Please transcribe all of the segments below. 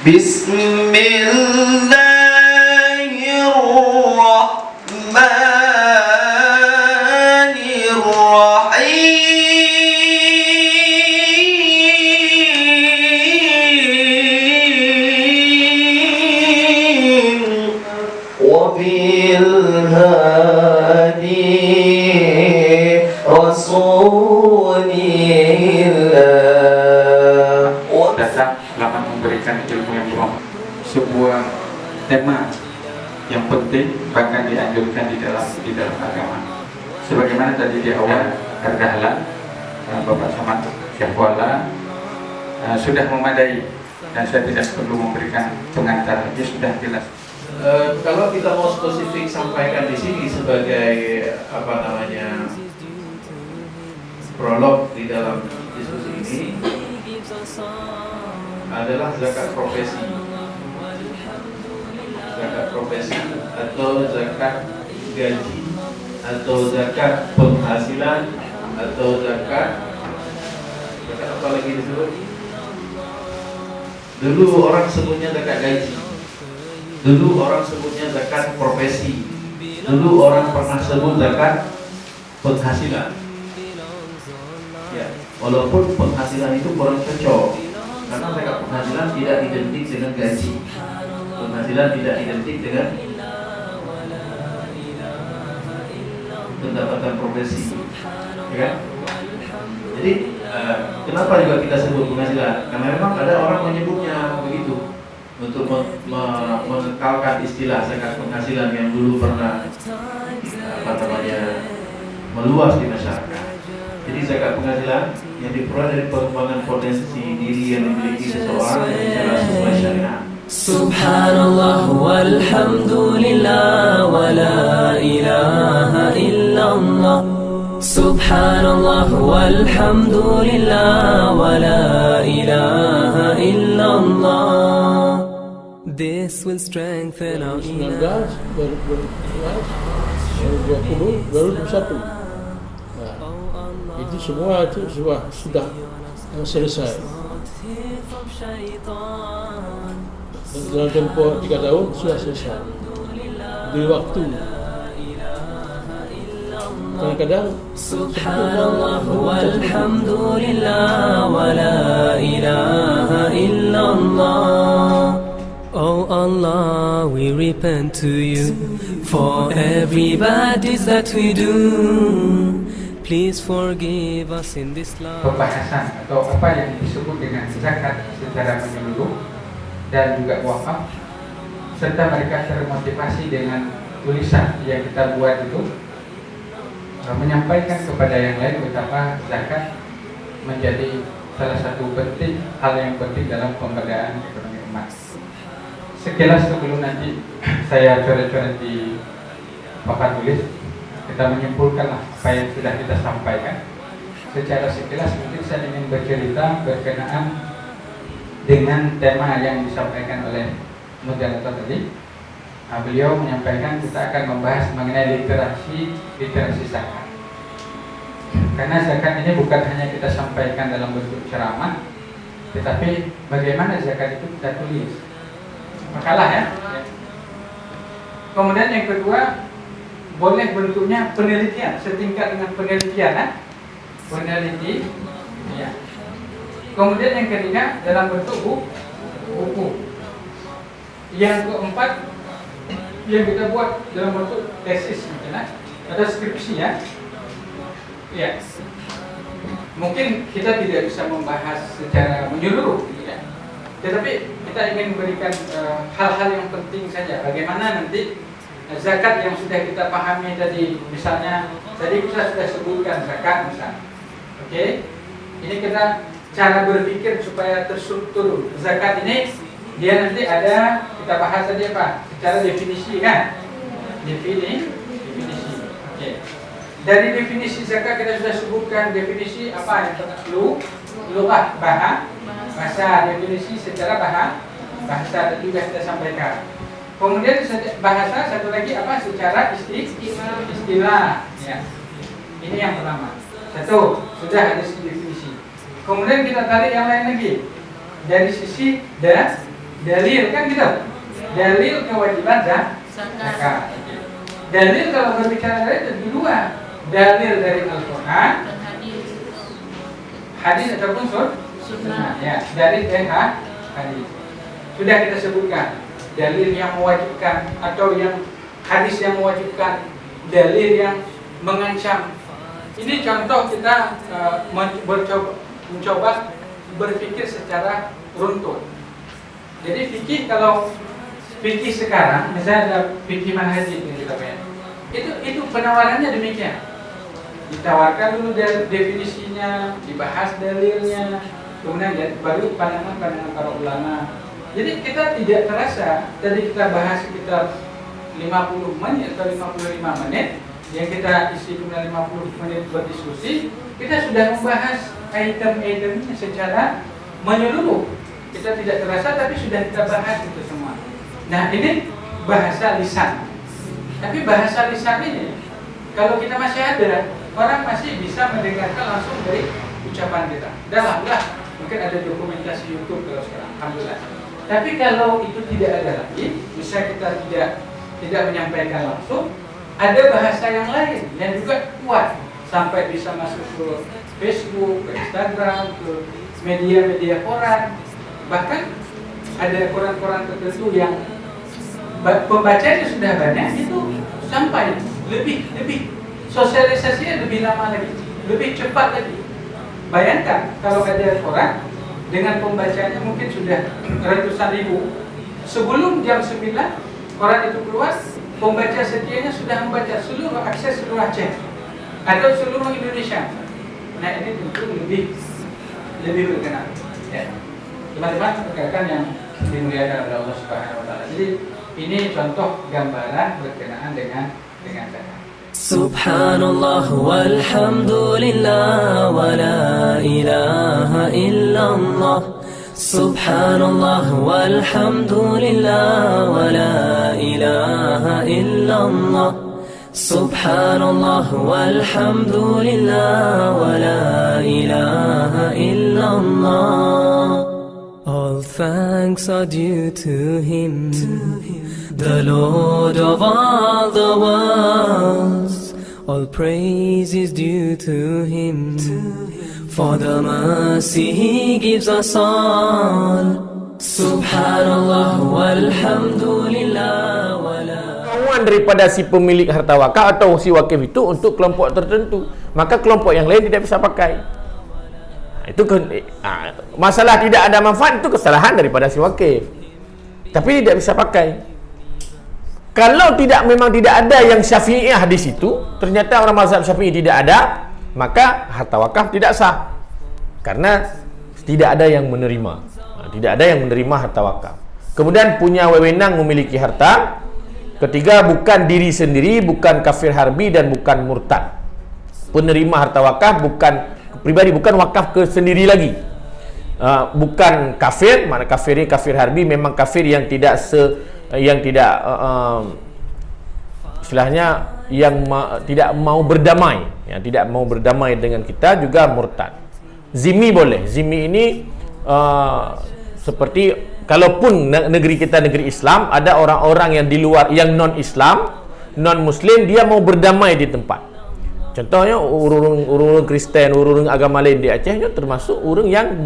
Bismillahirrahmanirrahim. Wabilhadi Rasulillah. Datang selamat memberikan ilmu yang bohong, sebuah tema yang penting bahkan dianjurkan di dalam agama. Sebagaimana tadi di awal Ardahlan Bapak Samad Syahwala sudah memadai dan saya tidak perlu memberikan pengantar, dia sudah jelas. Kalau kita mau spesifik sampaikan di sini sebagai prolog di dalam diskusi ini adalah zakat profesi. Zakat profesi atau zakat gaji atau zakat penghasilan atau zakat apa lagi disebut? Dulu orang sebutnya zakat gaji. Dulu orang sebutnya zakat profesi. Dulu orang pernah sebut zakat penghasilan. Ya, walaupun penghasilan itu kurang cocok karena zakat penghasilan tidak identik dengan gaji. Penghasilan tidak identik dengan pendapatan profesi, ya kan? Jadi kenapa juga kita sebut penghasilan? Karena memang ada orang menyebutnya begitu untuk mengekalkan istilah zakat penghasilan yang dulu pernah meluas di masyarakat. Jadi zakat penghasilan yang diperoleh dari pengembangan potensi diri yang dimiliki seseorang secara sesuai syariat. Subhanallah walhamdulillah wa la ilaha illallah. Subhanallah walhamdulillah wa la ilaha illallah. This will strengthen our iman. 2020 baru 21. Nah, itu semua itu sudah selesai. Dalam tempoh 3 tahun sudah selesai. Beri waktu. Kadang-kadang Subhanallah walhamdulillah wa la ilaha illallah. Oh Allah, we repent to you for every bad deeds that we do. Please forgive us in this life. Pembahasan atau apa yang disebut dengan zakat secara menyeluruh dan juga wakaf, serta mereka termotivasi dengan tulisan yang kita buat itu menyampaikan kepada yang lain betapa zakat menjadi salah satu hal yang penting dalam pemberdayaan ekonomi umat. Sekilas sebelum nanti saya coret-coret di papan tulis, kita menyimpulkan apa yang sudah kita sampaikan. Secara sekilas mungkin saya ingin bercerita berkenaan dengan tema yang disampaikan oleh moderator tadi. Beliau menyampaikan kita akan membahas mengenai literasi zakat. Karena zakat ini bukan hanya kita sampaikan dalam bentuk ceramah, tetapi bagaimana zakat itu kita tulis. Makalah ya. Kemudian yang kedua, boleh bentuknya penelitian, setingkat dengan penelitian, peneliti. Ya. Kemudian yang ketiga dalam bentuk buku. Yang keempat yang kita buat dalam bentuk tesis mungkin ada skripsi ya. Ya. Mungkin kita tidak bisa membahas secara menyeluruh ya. Tetapi kita ingin memberikan hal-hal yang penting saja. Bagaimana nanti zakat yang sudah kita pahami tadi, misalnya tadi kita sudah sebutkan zakat misalnya. Oke. Ini kita cara berpikir supaya terstruktur. Zakat ini dia nanti ada, kita bahas tadi apa? Secara definisi kan? Definisi. Oke. Dari definisi zakat kita sudah sebutkan definisi apa yang lugah bahasa, definisi secara bahasa tadi juga kita sampaikan. Kemudian bahasa satu lagi apa? Secara istilah. Ya. Ini yang pertama. Satu, sudah ada definisi. Kemudian kita tarik yang lain lagi dari sisi Dalil kan gitu. Dalil kewajiban zakat. Dalil kalau berbicara dari itu dua. Dalil dari Al-Quran, hadis ataupun sunnah. Ya, dalil dari hadis. Sudah kita sebutkan dalil yang mewajibkan atau yang hadis yang mewajibkan, dalil yang mengancam. Ini contoh kita mencoba berpikir secara runtun. Jadi fikih, kalau fikih sekarang, misalnya ada fikih manhaji yang kita punya, itu penawarannya demikian. Ditawarkan dulu definisinya, dibahas dalilnya, kemudian baru pandangan para ulama. Jadi kita tidak terasa, tadi kita bahas sekitar 50 menit atau 55 menit, yang kita isi kemudian 50 menit berdiskusi, kita sudah membahas item-itemnya secara menyeluruh. Kita tidak terasa, tapi sudah kita bahas itu semua. Nah, ini bahasa lisan. Tapi bahasa lisan ini, kalau kita masih ada, orang masih bisa mendengarkan langsung dari ucapan kita. Alhamdulillah, mungkin ada dokumentasi YouTube kalau sekarang, alhamdulillah. Tapi kalau itu tidak ada lagi, bisa kita tidak menyampaikan langsung, ada bahasa yang lain yang juga kuat sampai bisa masuk ke Facebook, ke Instagram, ke media-media koran. Bahkan ada koran-koran tertentu yang pembacanya sudah banyak, itu sampai lebih sosialisasinya lebih lama lagi, lebih cepat lagi. Bayangkan kalau ada koran dengan pembacanya mungkin sudah ratusan ribu, sebelum jam 9 koran itu keluar, pembaca setianya sudah membaca seluruh akses seluruh Aceh atau seluruh Indonesia. Nah, ini tentu lebih berkenan. Ya. Teman-teman rekan yang dimuliakan oleh Allah Subhanahu wa taala. Jadi ini contoh gambaran berkenaan dengan zakat. Subhanallah walhamdulillah wa la ilaha illallah. Subhanallah walhamdulillah wa la ilaha illallah. Subhanallah walhamdulillah wa la ilaha illallah. All thanks are due to Him, the Lord of all the worlds. All praise is due to Him, for the mercy He gives us all. Subhanallah walhamdulillah wala. Kemauan daripada si pemilik harta wakaf atau si wakif itu untuk kelompok tertentu, maka kelompok yang lain tidak bisa pakai. Itu masalah tidak ada manfaat, itu kesalahan daripada si wakif, tapi tidak bisa pakai. Kalau memang tidak ada yang Syafi'iyah di situ, ternyata orang mazhab Syafi'i tidak ada, maka harta wakaf tidak sah, karena tidak ada yang menerima. Tidak ada yang menerima harta wakaf. Kemudian punya wewenang memiliki harta. Ketiga, bukan diri sendiri, bukan kafir harbi dan bukan murtad. Penerima harta wakaf bukan pribadi, bukan wakaf ke sendiri lagi. Bukan kafir, mana kafir ini kafir harbi, memang kafir yang tidak istilahnya tidak mau berdamai, yang tidak mau berdamai dengan kita, juga murtad. Zimmi boleh. Zimmi ini seperti kalaupun negeri kita negeri Islam, ada orang-orang yang di luar, yang non-Islam, non-Muslim, dia mau berdamai di tempat. Contohnya urung Kristen, urung agama lain di Aceh, termasuk urung yang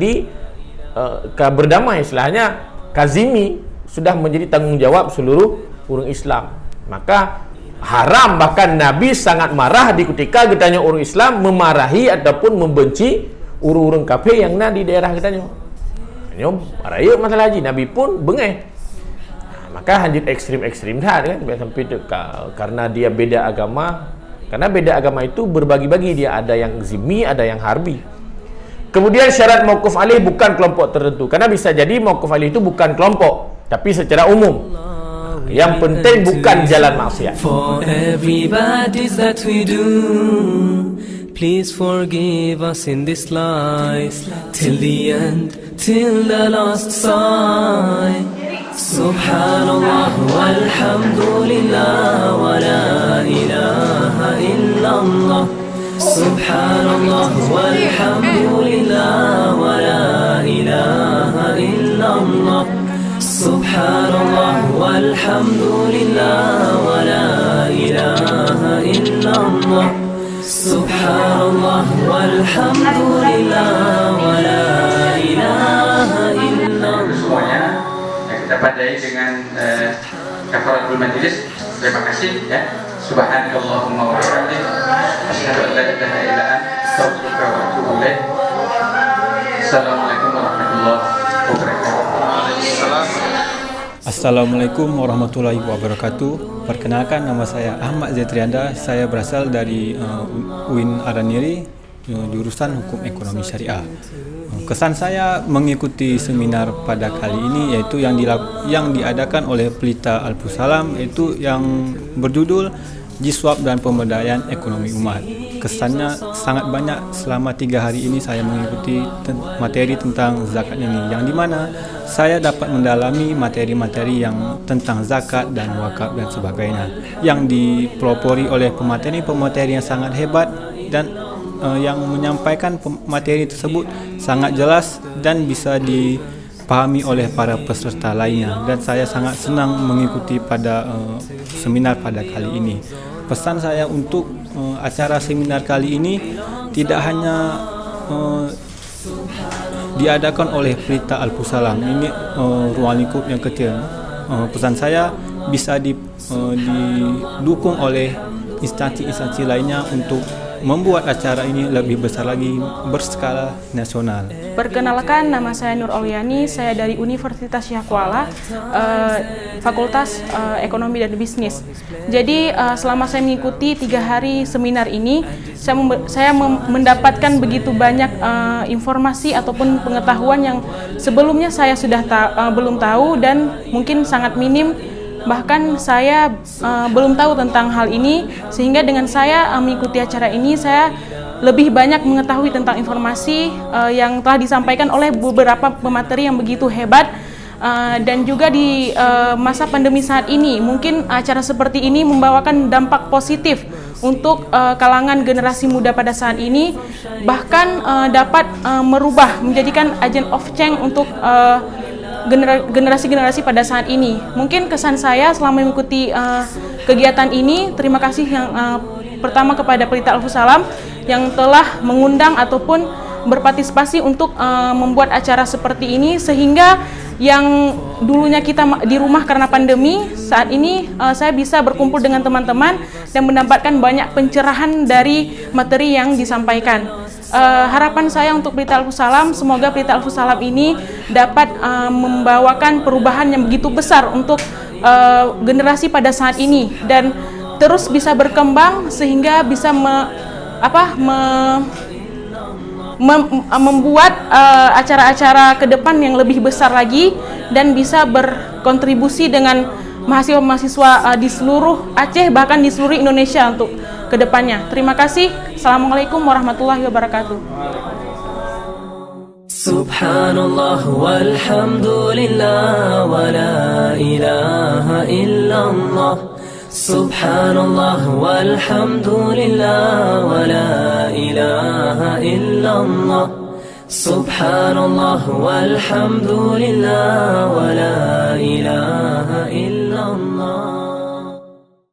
berdamai, istilahnya kazimi, sudah menjadi tanggung jawab seluruh urung Islam. Maka haram, bahkan Nabi sangat marah di ketika kitanya urung Islam memarahi ataupun membenci urung-urung kafir yang di daerah kitanya. Raya masalah haji, Nabi pun bengeh. Maka lanjut ekstrim-ekstrim dah kan, sampai itu karena dia beda agama. Karena beda agama itu berbagi-bagi, dia ada yang zimmi, ada yang harbi. Kemudian syarat mauquf alih bukan kelompok tertentu, karena bisa jadi mauquf alih itu bukan kelompok, tapi secara umum. Yang penting bukan jalan maksiat. For everybody that we do, please forgive us in this life, till the end, till the last sigh. Subhanallah walhamdulillah wa la ilaha illallah. Subhanallah walhamdulillah wa la ilaha illallah. Subhanallah walhamdulillah wa la ilaha illallah. Subhanallah walhamdulillah wa la ilaha illallah. Semuanya kita pandai dengan kafaratul majlis. Terima kasih ya. Subhanakallahumma wa bihamdik, asyhadu an la ilaha illa anta, astaghfiruka wa atubu ilaik. Assalamualaikum warahmatullahi wabarakatuh. Assalamualaikum warahmatullahi wabarakatuh. Perkenalkan, nama saya Ahmad Zetrianda. Saya berasal dari UIN Araniri, jurusan Hukum Ekonomi Syariah. Kesan saya mengikuti seminar pada kali ini yaitu yang diadakan oleh Pelita Al-Fusalam, yaitu yang berjudul Jiswab dan Pemberdayaan Ekonomi Umat. Kesannya sangat banyak. Selama 3 hari ini saya mengikuti materi tentang zakat ini, yang dimana saya dapat mendalami materi-materi yang tentang zakat dan wakaf dan sebagainya, yang dipelopori oleh pemateri-pemateri yang sangat hebat dan yang menyampaikan materi tersebut sangat jelas dan bisa dipahami oleh para peserta lainnya, dan saya sangat senang mengikuti pada seminar pada kali ini. Pesan saya untuk acara seminar kali ini tidak hanya diadakan oleh Pelita Al-Fusalam, ini ruang lingkup yang kecil. Pesan saya bisa didukung oleh instansi-instansi lainnya untuk membuat acara ini lebih besar lagi, berskala nasional. Perkenalkan, nama saya Nur Auliani, saya dari Universitas Syahkuala, Fakultas Ekonomi dan Bisnis. Jadi selama saya mengikuti 3 hari seminar ini, saya mendapatkan begitu banyak informasi ataupun pengetahuan yang sebelumnya saya sudah belum tahu dan mungkin sangat minim. Bahkan saya belum tahu tentang hal ini, sehingga dengan saya mengikuti acara ini, saya lebih banyak mengetahui tentang informasi yang telah disampaikan oleh beberapa pemateri yang begitu hebat. Dan juga di masa pandemi saat ini, mungkin acara seperti ini membawakan dampak positif untuk kalangan generasi muda pada saat ini, bahkan dapat merubah, menjadikan agent of change untuk generasi-generasi pada saat ini. Mungkin kesan saya selama mengikuti kegiatan ini, terima kasih yang pertama kepada Pelita Al-Fusalam yang telah mengundang ataupun berpartisipasi untuk membuat acara seperti ini, sehingga yang dulunya kita di rumah karena pandemi, saat ini saya bisa berkumpul dengan teman-teman dan mendapatkan banyak pencerahan dari materi yang disampaikan. Harapan saya untuk Pelita Al-Fusalam, semoga Pelita Al-Fusalam ini dapat membawakan perubahan yang begitu besar untuk generasi pada saat ini dan terus bisa berkembang sehingga bisa membuat acara-acara ke depan yang lebih besar lagi dan bisa berkontribusi dengan mahasiswa-mahasiswa di seluruh Aceh, bahkan di seluruh Indonesia untuk kedepannya. Terima kasih. Assalamualaikum warahmatullahi wabarakatuh. Subhanallah walhamdulillah wa la ilaha illallah. Subhanallah walhamdulillah wa la ilaha illallah. Subhanallah walhamdulillah wa la ilaha illallah.